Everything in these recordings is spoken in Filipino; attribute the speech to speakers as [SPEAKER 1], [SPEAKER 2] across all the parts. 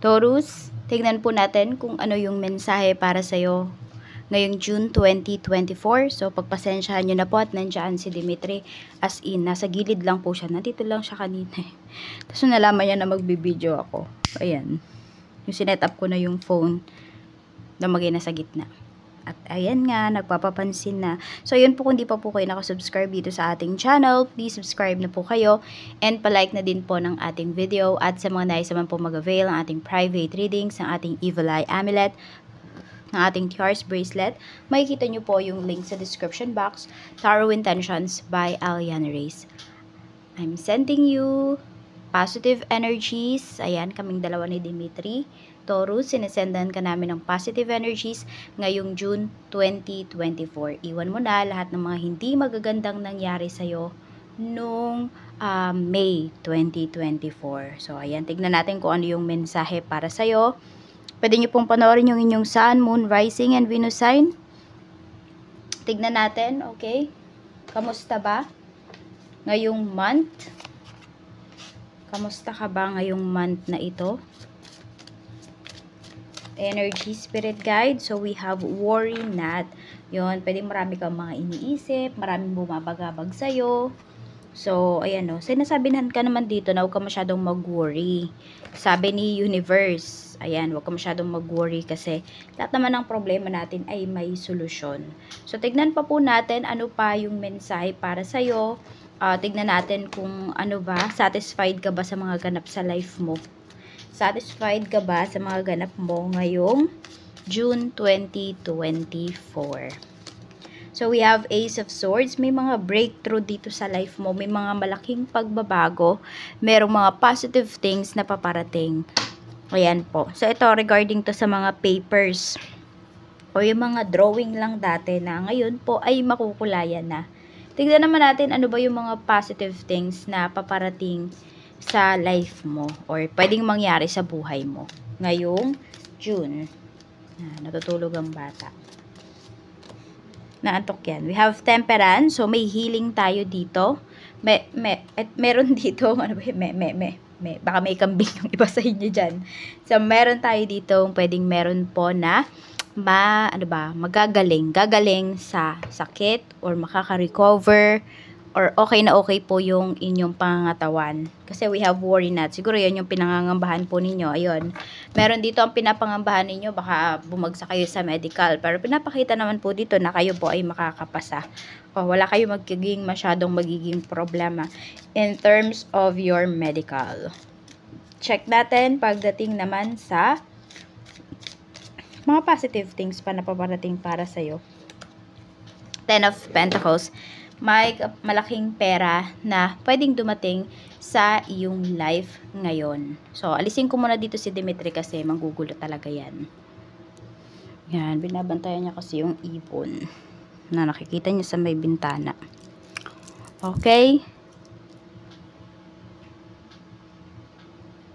[SPEAKER 1] Taurus, tignan po natin kung ano yung mensahe para sa'yo ngayong June 2024. So, pagpasensyahan nyo na po at nandiyan si Dimitri. As in, nasa gilid lang po siya. Nandito lang siya kanina. Tapos nalaman niya na magbibideo ako. Ayan. Yung sinet up ko na yung phone na nasa gitna. At ayan nga, nagpapapansin na. So, yun po, kung di pa po kayo nakasubscribe dito sa ating channel, please subscribe na po kayo. And palike na din po ng ating video. At sa mga nais naman po mag-avail ng ating private readings, ng ating Evil Eye Amulet, ng ating Tiars Bracelet, makikita nyo po yung link sa description box. Tarot Intentions by Aliana Reyes. I'm sending you positive energies. Ayan, kaming dalawa ni Dimitri. Taurus, sinesendan ka namin ng positive energies ngayong June 2024. Iwan mo na lahat ng mga hindi magagandang nangyari sa'yo nung May 2024. So, ayan, tignan natin kung ano yung mensahe para sa'yo. Pwede nyo pong panoorin yung inyong Sun, Moon, Rising, and Venus sign. Tignan natin, okay? Kamusta ba ngayong month? Kamusta ka ba ngayong month na ito? Energy, spirit guide. So, we have worry not. Yun, pwede marami kang mga iniisip, maraming bumabagabag sa'yo. So, ayan o. Sinasabihan ka naman dito na huwag ka masyadong mag-worry. Sabi ni Universe, ayan, huwag ka masyadong mag-worry kasi lahat naman ng problema natin ay may solusyon. So, tignan pa po natin ano pa yung mensahe para sa'yo. Tignan natin kung ano ba, satisfied ka ba sa mga ganap sa life mo. Satisfied ka ba sa mga ganap mo ngayong June 2024? So, we have Ace of Swords. May mga breakthrough dito sa life mo. May mga malaking pagbabago. Merong mga positive things na paparating. Ayan po. So, ito regarding to sa mga papers o yung mga drawing lang dati na ngayon po ay makukulayan na. Tignan naman natin ano ba yung mga positive things na paparating sa life mo or pwedeng mangyari sa buhay mo ngayong June. Natutulog ang bata. Naantok yan. We have Temperance. So, may healing tayo dito. Meron dito, ano ba yun? Baka may kambing yung iba sa inyo dyan. So, meron tayo dito, meron po na gagaling sa sakit or makaka-recover or okay na okay po yung inyong pangangatawan. Kasi we have worry not. Siguro yan yung pinangangambahan po ninyo. Ayun. Meron dito ang pinapangambahan ninyo. Baka bumagsak kayo sa medical. Pero pinapakita naman po dito na kayo po ay makakapasa. O wala kayo masyadong magiging problema in terms of your medical. Check natin pagdating naman sa mga positive things pa na paparating para sa'yo. Ten of Pentacles. May malaking pera na pwedeng dumating sa iyong life ngayon. So, alisin ko muna dito si Dimitri kasi manggugulo talaga yan. Yan, binabantayan niya kasi yung ibon na nakikita niya sa may bintana. Okay?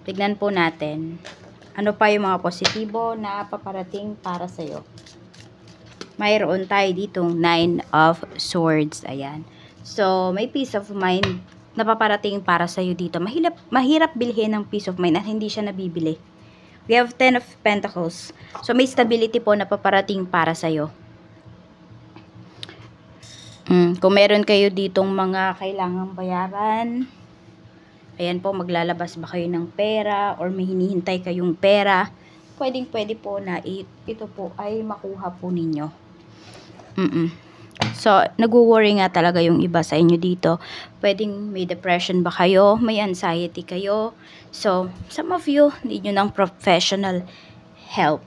[SPEAKER 1] Tignan po natin. Ano pa yung mga positibo na paparating para sa'yo? Mayroon tayo ditong 9 of Swords. Ayan. So, may peace of mind na paparating para sa'yo dito. Mahirap bilhin ng peace of mind at hindi siya nabibili. We have 10 of Pentacles. So, may stability po na paparating para sa'yo. Kung meron kayo ditong mga kailangang bayaran, ayan po, maglalabas ba kayo ng pera or may hinihintay kayong pera, pwede po na ito po ay makuha po ninyo. So, nag-worry nga talaga yung iba sa inyo dito. Pwedeng may depression ba kayo, may anxiety kayo. So, some of you need nyo ng professional help.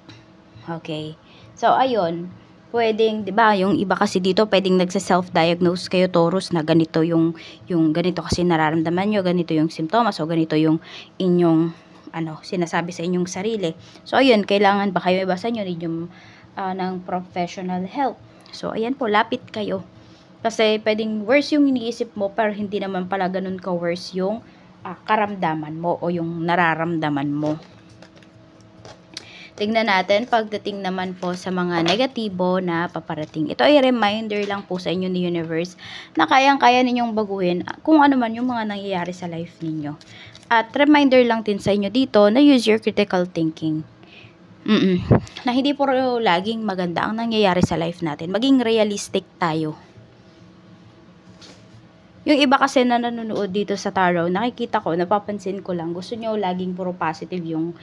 [SPEAKER 1] Okay. So, ayun. Pwedeng, 'di ba, yung iba kasi dito pwedeng nagse-self-diagnose kayo, Taurus, na ganito yung ganito kasi nararamdaman nyo, ganito yung simptomas o ganito yung inyong sinasabi sa inyong sarili. So, ayun, kailangan ba kayo, iba sa inyo need yung ng professional help. So, ayan po, lapit kayo. Kasi pwedeng worse yung iniisip mo, pero hindi naman pala ganun ka-worse yung karamdaman mo o yung nararamdaman mo. Tingnan natin pagdating naman po sa mga negatibo na paparating. Ito ay reminder lang po sa inyo ni Universe na kayang-kaya ninyong baguhin kung ano man yung mga nangyayari sa life ninyo. At reminder lang din sa inyo dito na use your critical thinking. Na hindi po laging maganda ang nangyayari sa life natin. Maging realistic tayo. Yung iba kasi na nanonood dito sa tarot, nakikita ko, napapansin ko lang, gusto nyo laging puro positive yung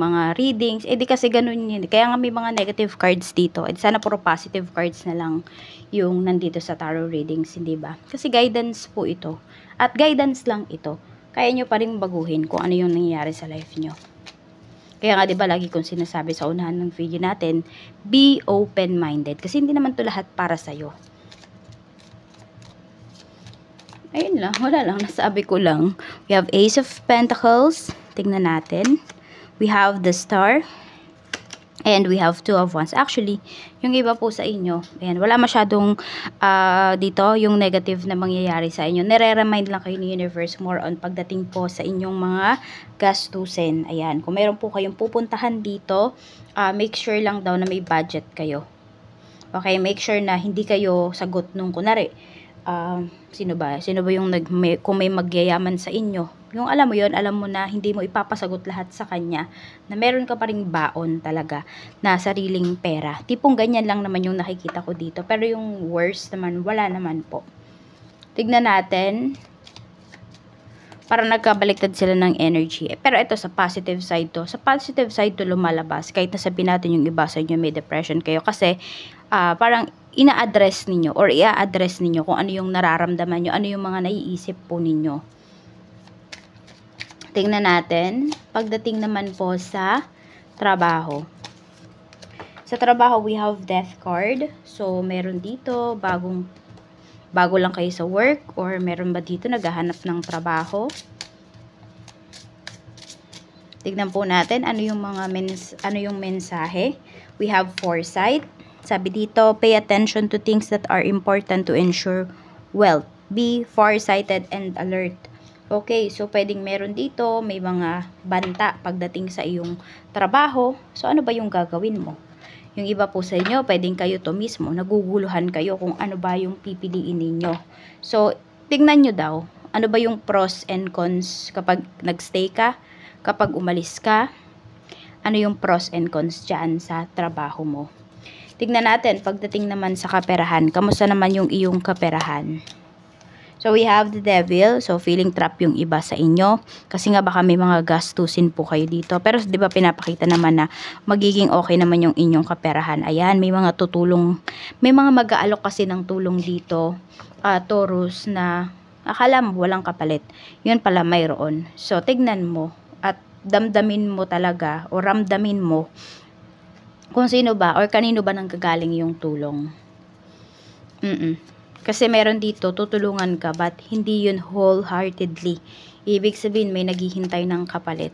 [SPEAKER 1] mga readings. Eh di kasi ganun yun. Kaya nga may mga negative cards dito. Eh sana puro positive cards na lang yung nandito sa tarot readings, hindi ba? Kasi guidance po ito. At guidance lang ito. Kaya nyo pa rin baguhin kung ano yung nangyayari sa life nyo. Kaya nga 'di ba lagi kong sinasabi sa unahan ng video natin, be open-minded kasi hindi naman 'to lahat para sa iyo. Ayun lang, wala lang, nasabi ko lang. We have Ace of Pentacles, tingnan natin. We have the Star. And we have Two of Wands. Actually, yung iba po sa inyo, ayan, wala masyadong dito yung negative na mangyayari sa inyo. Nire-remind lang kayo ni Universe more on pagdating po sa inyong mga gastusin. Ayan, kung meron po kayong pupuntahan dito, make sure lang daw na may budget kayo. Okay, make sure na hindi kayo sagot nung kunwari. Sino ba yung kung may magyayaman sa inyo, yung alam mo yon, alam mo na hindi mo ipapasagot lahat sa kanya, na meron ka pa ring baon talaga na sariling pera. Tipong ganyan lang naman yung nakikita ko dito, pero yung worst naman, wala naman po. Tignan natin, para nagkabaliktad sila ng energy. Pero ito sa positive side to. Sa positive side to lumalabas, kahit na sabihin natin yung iba sa inyo may depression kayo, kasi parang ina-address ninyo or i-address ninyo kung ano yung nararamdaman nyo, ano yung mga naiisip po ninyo. Tingnan natin, pagdating naman po sa trabaho. Sa trabaho, we have Death card. So, meron dito, bago lang kayo sa work, or meron ba dito naghahanap ng trabaho. Tignan po natin ano yung mensahe. We have Foresight. Sabi dito, pay attention to things that are important to ensure wealth. Be farsighted and alert. Okay, so pwedeng meron dito, may mga banta pagdating sa iyong trabaho. So ano ba yung gagawin mo? Yung iba po sa inyo, pwedeng kayo to mismo, naguguluhan kayo kung ano ba yung pipiliin ninyo. So, tingnan nyo daw, ano ba yung pros and cons kapag nagstay ka, kapag umalis ka, ano yung pros and cons dyan sa trabaho mo. Tignan natin, pagdating naman sa kaperahan, kamusta naman yung iyong kaperahan? So, we have the Devil. So, feeling trap yung iba sa inyo. Kasi nga baka may mga gastusin po kayo dito. Pero, di ba pinapakita naman na magiging okay naman yung inyong kaperahan. Ayan, may mga tutulong. May mga mag-aalok kasi ng tulong dito. Taurus na akala mo walang kapalit. Yun pala mayroon. So, tignan mo. At damdamin mo talaga o ramdamin mo kung sino ba or kanino ba nang gagaling yung tulong. Kasi meron dito, tutulungan ka, but hindi yun wholeheartedly. Ibig sabihin, may naghihintay ng kapalit.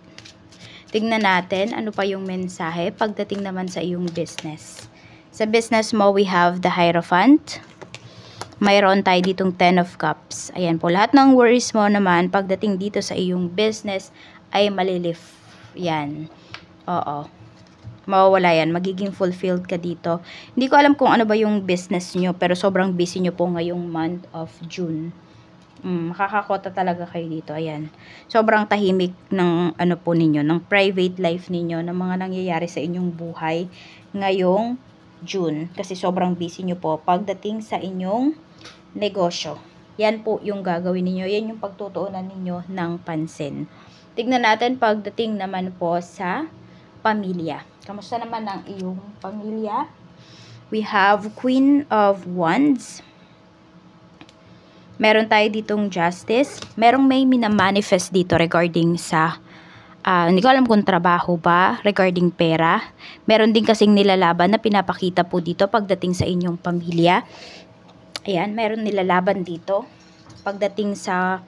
[SPEAKER 1] Tignan natin, ano pa yung mensahe pagdating naman sa iyong business. Sa business mo, we have the Hierophant. Mayroon tayo ditong 10 of Cups. Ayan po, lahat ng worries mo naman, pagdating dito sa iyong business, ay malilift. Yan. Oo. Mawawala yan, magiging fulfilled ka dito. Hindi ko alam kung ano ba yung business nyo, pero sobrang busy nyo po ngayong month of June. Makakakota talaga kayo dito, ayan. Sobrang tahimik ng ano po ninyo, ng private life ninyo, ng mga nangyayari sa inyong buhay ngayong June. Kasi sobrang busy nyo po pagdating sa inyong negosyo. Yan po yung gagawin ninyo, yan yung pagtutuunan ninyo ng pansin. Tignan natin pagdating naman po sa pamilya. Kamusta naman ang iyong pamilya? We have Queen of Wands. Meron tayo ditong Justice. Merong may minamanifest dito regarding sa, hindi ko alam kung trabaho ba, regarding pera. Meron din kasing nilalaban na pinapakita po dito pagdating sa inyong pamilya. Ayan, meron nilalaban dito pagdating sa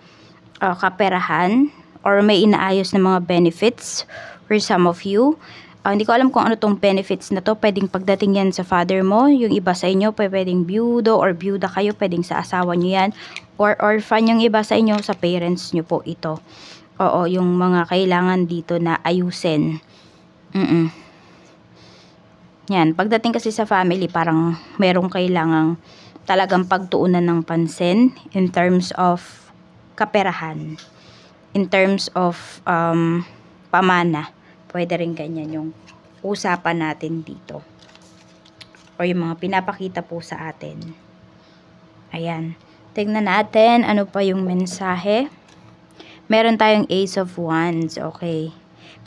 [SPEAKER 1] kaperahan or may inaayos na mga benefits for some of you. Hindi ko alam kung ano tong benefits na to. Pwedeng pagdating yan sa father mo. Yung iba sa inyo, pwedeng byudo or byuda kayo. Pwedeng sa asawa nyo yan. Or orphan yung iba sa inyo, sa parents nyo po ito. Oo, yung mga kailangan dito na ayusin. Yan, pagdating kasi sa family, parang merong kailangang talagang pagtuunan ng pansin in terms of kaperahan. in terms of pamana. Pwede rin ganyan yung usapan natin dito. O yung mga pinapakita po sa atin. Ayan. Tignan natin ano pa yung mensahe. Meron tayong Ace of Wands. Okay.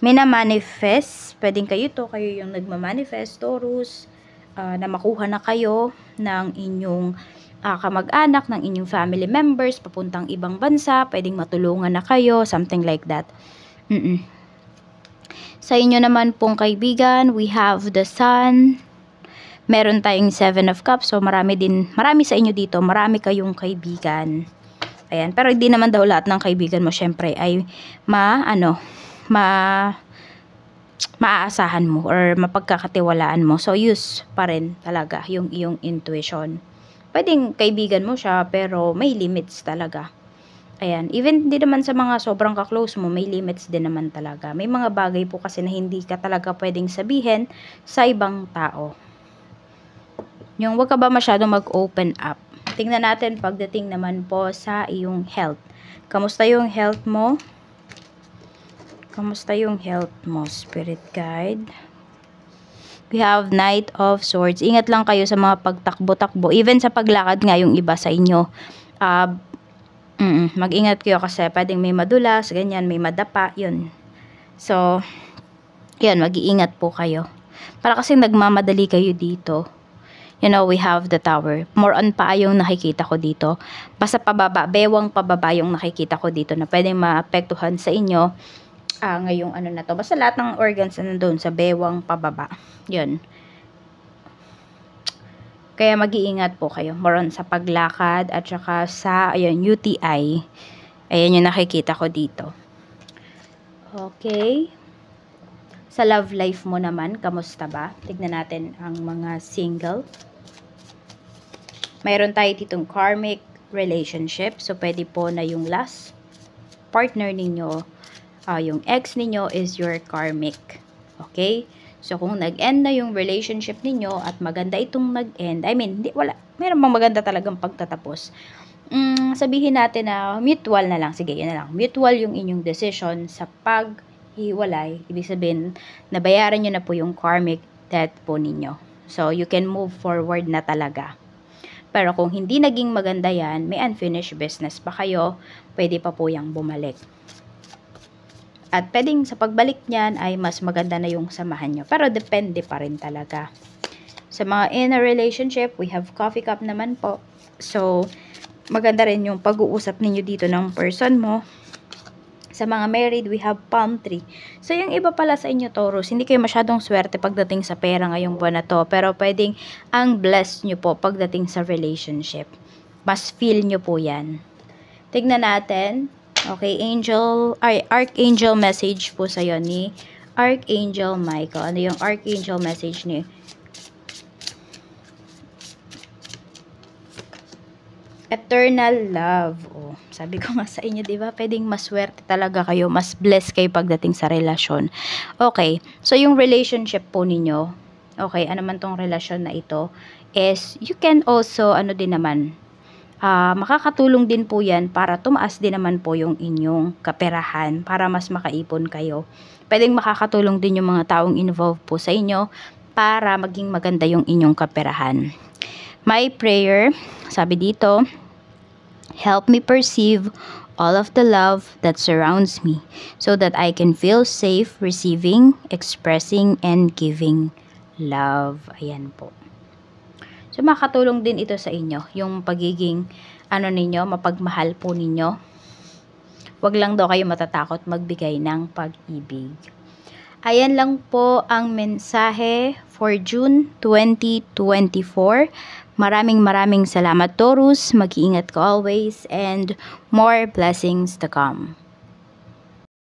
[SPEAKER 1] Mina-manifest. Pwedeng kayo yung nagmamanifest, Taurus, na makuha na kayo ng inyong kamag-anak, ng inyong family members, papuntang ibang bansa, pwedeng matulungan na kayo, something like that. Sa inyo naman pong kaibigan, we have the Sun. Meron tayong 7 of Cups, so marami sa inyo dito, marami kayong kaibigan. Ayan, pero hindi naman daw lahat ng kaibigan mo, syempre, ay maaasahan mo or mapagkakatiwalaan mo. So, use pa rin talaga yung iyong intuition. Pwedeng kaibigan mo siya, pero may limits talaga. Ayan, even di naman sa mga sobrang ka-close mo, may limits din naman talaga. May mga bagay po kasi na hindi ka talaga pwedeng sabihin sa ibang tao. Yung wag ka ba masyadong mag-open up. Tingnan natin pagdating naman po sa iyong health. Kamusta yung health mo? Kamusta yung health mo, Spirit Guide? We have Knight of Swords. Ingat lang kayo sa mga pagtakbo-takbo. Even sa paglakad nga yung iba sa inyo. Mag-ingat kayo kasi pwedeng may madulas, ganyan, may madapa, yun. So, yun, mag-iingat po kayo. Para kasi nagmamadali kayo dito. You know, we have the Tower. More on paa yung nakikita ko dito. Basta pababa, bewang pababa yung nakikita ko dito na pwedeng maapektuhan sa inyo ngayong ano na to. Basta lahat ng organs na nandun sa bewang pababa. Yun. Kaya mag-iingat po kayo. More on sa paglakad at saka sa, ayun, UTI. Ayan yung nakikita ko dito. Okay. Sa love life mo naman, kamusta ba? Tignan natin ang mga single. Mayroon tayo ditong karmic relationship. So, pwede po na yung last partner ninyo, yung ex ninyo is your karmic. Okay? So, kung nag-end na yung relationship ninyo at maganda itong nag-end, I mean, meron bang maganda talagang pagtatapos. Sabihin natin na mutual na lang. Sige, yun na lang. Mutual yung inyong decision sa paghiwalay. Ibig sabihin, nabayaran nyo na po yung karmic debt po ninyo. So, you can move forward na talaga. Pero kung hindi naging maganda yan, may unfinished business pa kayo, pwede pa po yung bumalik. At pwedeng sa pagbalik niyan ay mas maganda na yung samahan nyo. Pero depende pa rin talaga. Sa mga in a relationship, we have coffee cup naman po. So, maganda rin yung pag-uusap ninyo dito ng person mo. Sa mga married, we have palm tree. So, yung iba pala sa inyo, Taurus, hindi kayo masyadong swerte pagdating sa pera ngayong buwan na to. Pero pwedeng ang blessed nyo po pagdating sa relationship. Mas feel nyo po yan. Tignan natin. Okay, Archangel message po sa'yo ni Archangel Michael. Ano yung Archangel message ni? Eternal love. Oh, sabi ko nga sa inyo, di ba? Pwedeng maswerte talaga kayo, mas blessed kayo pagdating sa relasyon. Okay, so yung relationship po ninyo, okay, ano man tong relasyon na ito, is you can also, makakatulong din po yan para tumaas din naman po yung inyong kaperahan para mas makaipon kayo. Pwedeng makakatulong din yung mga taong involved po sa inyo para maging maganda yung inyong kaperahan. My prayer, sabi dito, help me perceive all of the love that surrounds me so that I can feel safe receiving, expressing, and giving love. Ayan po. So, makakatulong din ito sa inyo. Yung pagiging, mapagmahal po ninyo. Wag lang daw kayo matatakot magbigay ng pag-ibig. Ayan lang po ang mensahe for June 2024. Maraming salamat, Taurus. Mag-iingat ka always and more blessings to come.